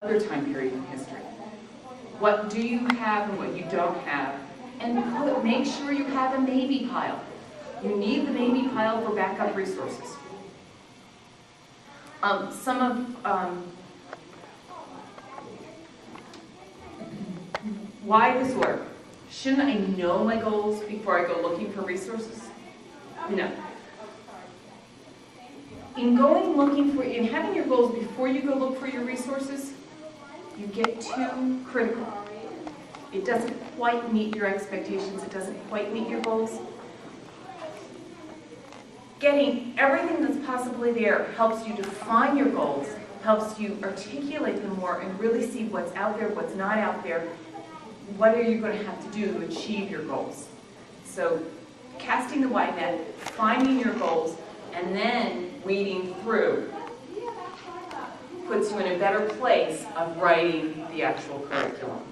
other time period in history. What do you have and what you don't have? And make sure you have a maybe pile. You need the maybe pile for backup resources. Why this order? Shouldn't I know my goals before I go looking for resources? No. In having your goals before you go look for your resources, you get too critical. It doesn't quite meet your expectations. It doesn't quite meet your goals. Getting everything that's possibly there helps you define your goals, helps you articulate them more and really see what's out there, what's not out there. What are you going to have to do to achieve your goals? So casting the wide net, finding your goals, and then weeding through puts you in a better place of writing the actual curriculum.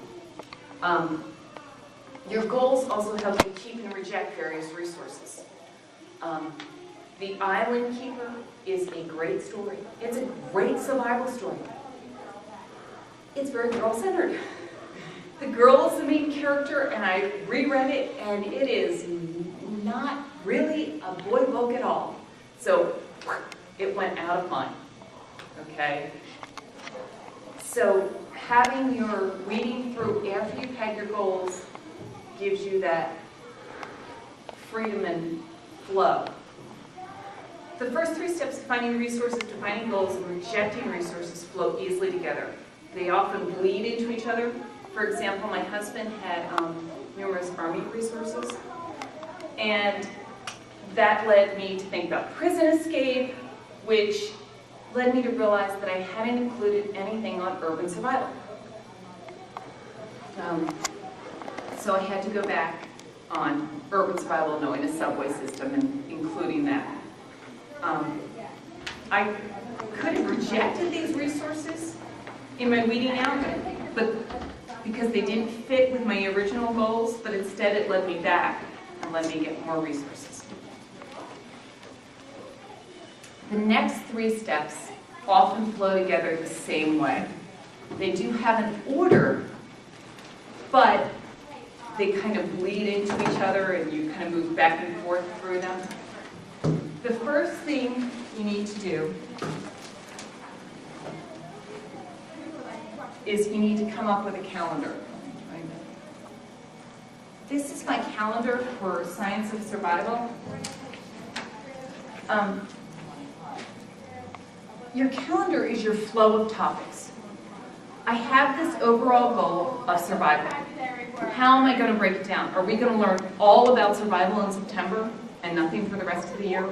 Your goals also help you keep and reject various resources. The Island Keeper is a great story. It's a great survival story. It's very girl-centered. The girl is the main character, and I reread it, and it is not really a boy book at all. So it went out of mine, okay? So having your reading through after you've had your goals gives you that freedom and flow. The first three steps of finding resources, defining goals, and rejecting resources flow easily together. They often bleed into each other. For example, my husband had numerous Army resources, and that led me to think about prison escape, which led me to realize that I hadn't included anything on urban survival. So I had to go back on urban survival, knowing the subway system and including that. I could have rejected these resources in my weeding out, but because they didn't fit with my original goals, but instead it led me back and let me get more resources. The next three steps often flow together the same way. They do have an order, but they kind of bleed into each other and you kind of move back and forth through them. The first thing you need to do is you need to come up with a calendar. This is my calendar for Science of Survival. Your calendar is your flow of topics. I have this overall goal of survival. How am I going to break it down? Are we going to learn all about survival in September and nothing for the rest of the year?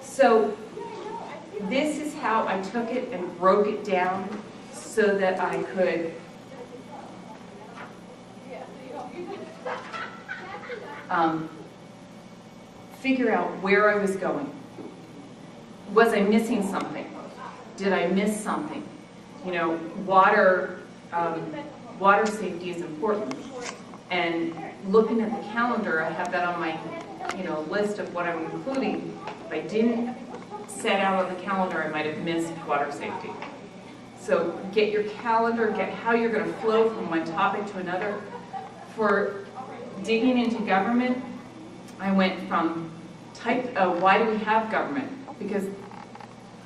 So this is how I took it and broke it down so that I could figure out where I was going. Was I missing something? Did I miss something? You know, water safety is important. And looking at the calendar, I have that on my, list of what I'm including. If I didn't set out on the calendar, I might have missed water safety. So get your calendar, get how you're going to flow from one topic to another. For digging into government, I went from why do we have government? Because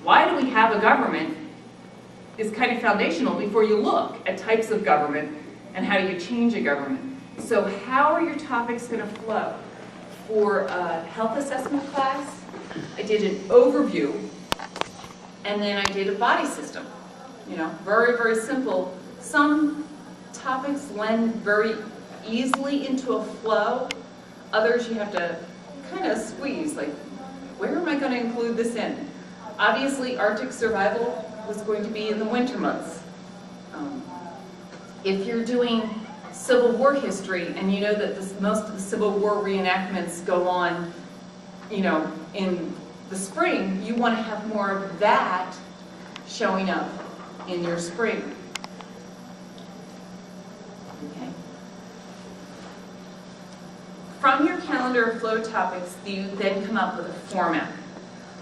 why do we have a government is kind of foundational before you look at types of government and how do you change a government. So how are your topics going to flow? For a health assessment class, I did an overview, and then I did a body system. Very, very simple. Some topics lend very easily into a flow. Others you have to kind of squeeze, like, where am I going to include this in? Obviously, Arctic survival was going to be in the winter months. If you're doing Civil War history, and you know that most of the Civil War reenactments go on, in the spring, you want to have more of that showing up in your spring. Okay. From your calendar of flow topics, you then come up with a format.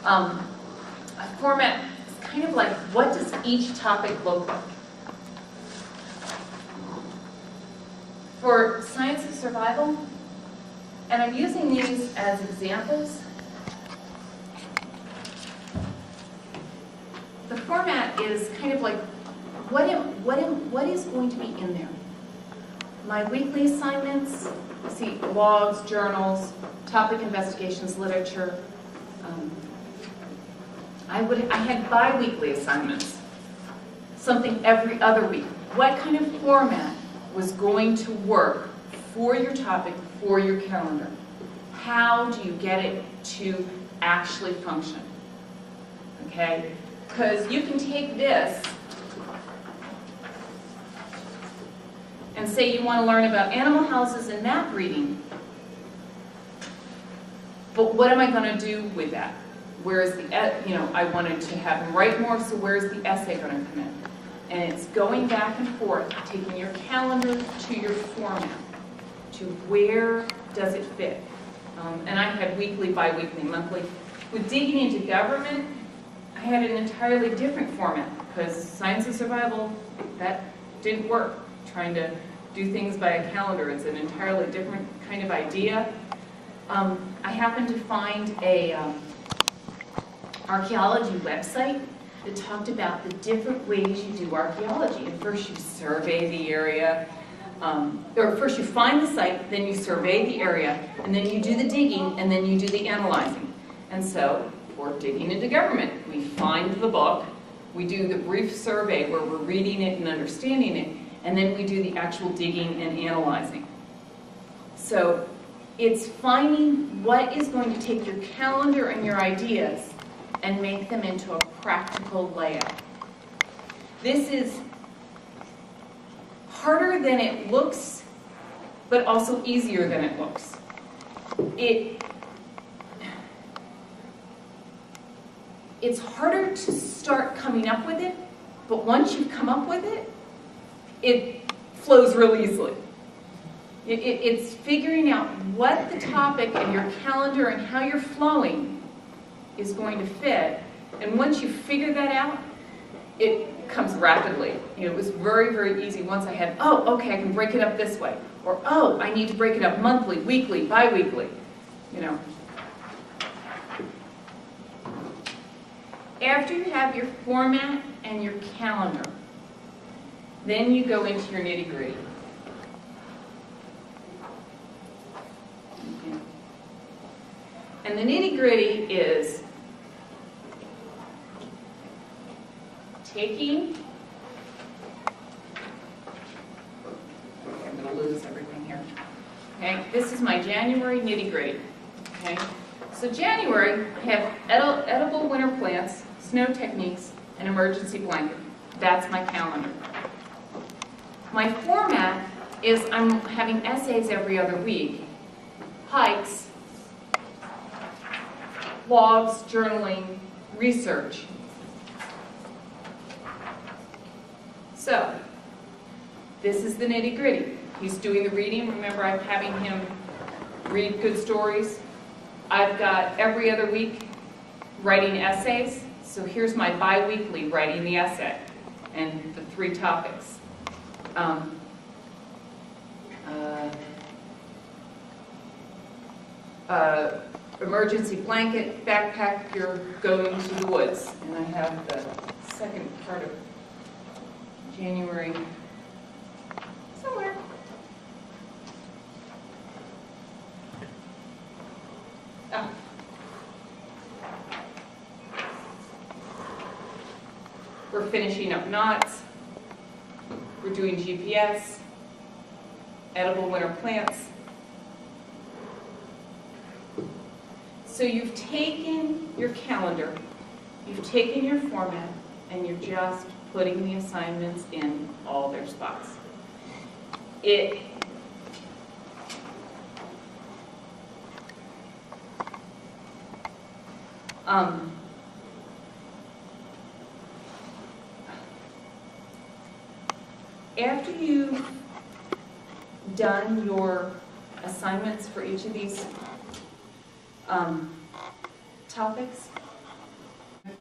A format is kind of like, what does each topic look like? For science of survival, and I'm using these as examples, the format is kind of like, what is going to be in there? My weekly assignments, see, blogs, journals, topic investigations, literature. I had bi-weekly assignments, something every other week. What kind of format was going to work for your topic, for your calendar? How do you get it to actually function? Okay? Because you can take this and say you want to learn about animal houses and map reading, but what am I going to do with that? Where is the, I wanted to have them write more, so where is the essay going to come in? And it's going back and forth, taking your calendar to your format, to where does it fit? And I had weekly, bi-weekly, monthly. With digging into government, I had an entirely different format, because science of survival, that didn't work. Trying to do things by a calendar, it's an entirely different kind of idea. I happened to find a archaeology website that talked about the different ways you do archaeology. And first you survey the area, or first you find the site, then you survey the area, and then you do the digging, and then you do the analyzing. And so, for digging into government, we find the book, we do the brief survey where we're reading it and understanding it, and then we do the actual digging and analyzing. So, it's finding what is going to take your calendar and your ideas and make them into a practical layout. This is harder than it looks, but also easier than it looks. It's harder to start coming up with it, but once you've come up with it, it flows real easily. It's figuring out what the topic and your calendar and how you're flowing is going to fit. And once you figure that out, it comes rapidly. It was very, very easy once I had, oh, okay, I can break it up this way. Or, oh, I need to break it up monthly, weekly, bi-weekly. After you have your format and your calendar, then you go into your nitty-gritty. And the nitty-gritty is taking, okay, I'm going to lose everything here. Okay, this is my January nitty-gritty. Okay, so January, I have edible winter plants, snow techniques, and emergency blanket. That's my calendar. My format is I'm having essays every other week, hikes, blogs, journaling, research. So, this is the nitty-gritty. He's doing the reading. Remember, I'm having him read good stories. I've got every other week writing essays. So here's my bi-weekly writing the essay and the 3 topics. Emergency blanket, backpack, you're going to the woods. And I have the second part of January somewhere. Oh. We're finishing up knots. We're doing GPS, edible winter plants. So you've taken your calendar, you've taken your format, and you're just putting the assignments in all their spots. After you've done your assignments for each of these topics,